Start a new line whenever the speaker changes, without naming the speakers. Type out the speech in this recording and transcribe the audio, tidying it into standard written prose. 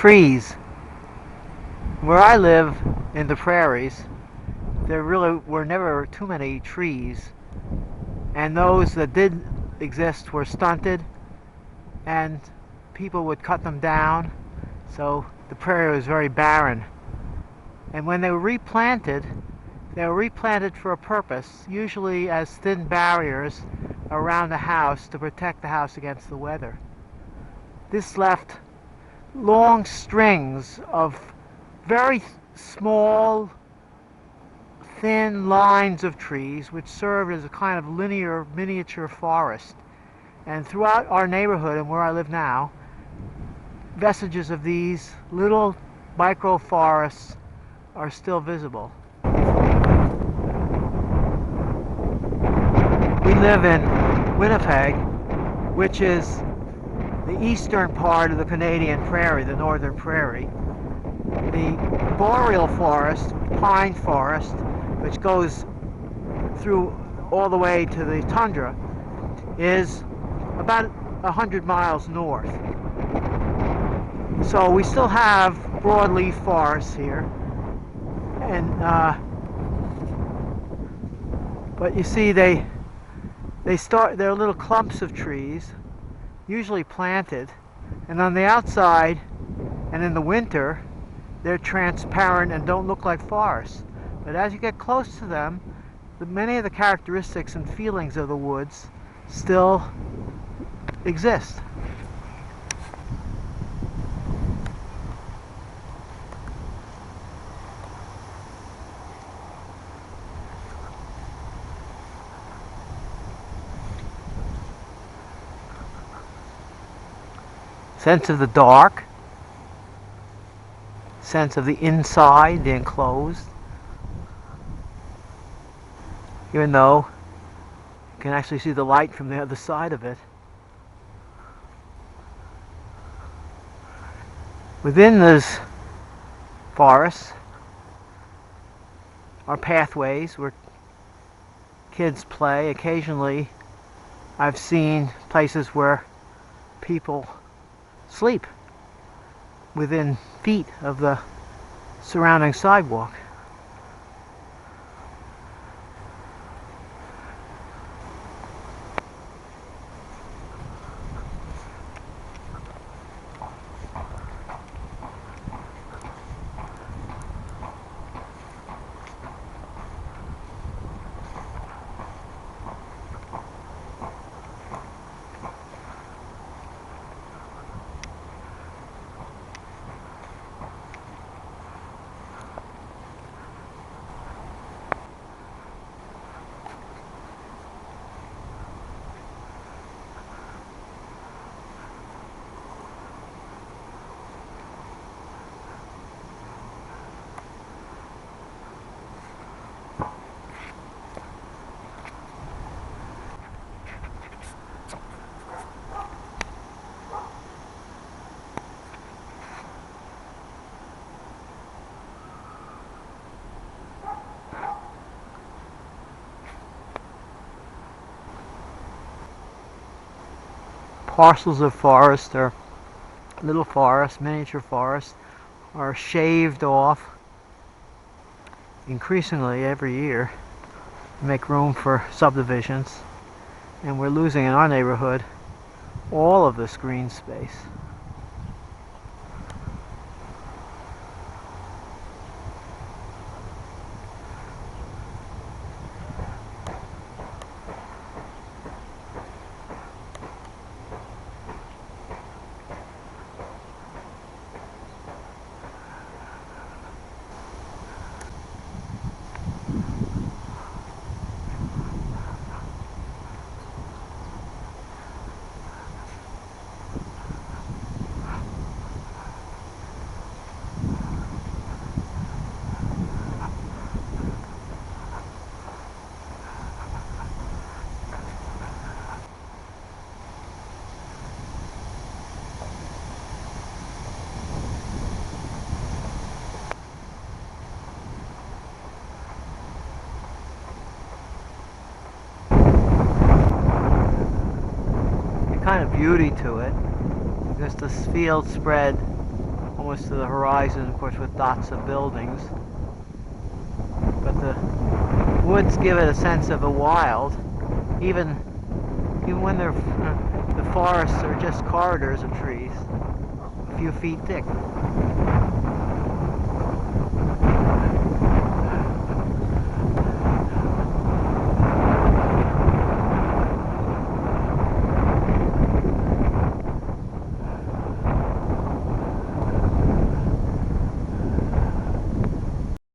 trees. Where I live in the prairies, there really were never too many trees, and those that did exist were stunted, and people would cut them down, so the prairie was very barren. And when they were replanted for a purpose, usually as thin barriers around the house to protect the house against the weather. This left long strings of very small, thin lines of trees which served as a kind of linear miniature forest. And throughout our neighborhood and where I live now, vestiges of these little microforests are still visible. We live in Winnipeg, which is the eastern part of the Canadian prairie, the northern prairie. The boreal forest, pine forest, which goes through all the way to the tundra, is about 100 miles north. So we still have broadleaf forests here, and but you see they're little clumps of trees, usually planted, and on the outside and in the winter they're transparent and don't look like forests. But as you get close to them, many of the characteristics and feelings of the woods still exist. Sense of the dark, sense of the inside, the enclosed, even though you can actually see the light from the other side of it. Within this forest are pathways where kids play. Occasionally I've seen places where people sleep within feet of the surrounding sidewalk. Parcels of forest, or little forests, miniature forests, are shaved off increasingly every year to make room for subdivisions, and we're losing in our neighborhood all of this green space. Kind of beauty to it, because this field spread almost to the horizon, of course, with dots of buildings. But the woods give it a sense of the wild, even when the forests are just corridors of trees, a few feet thick.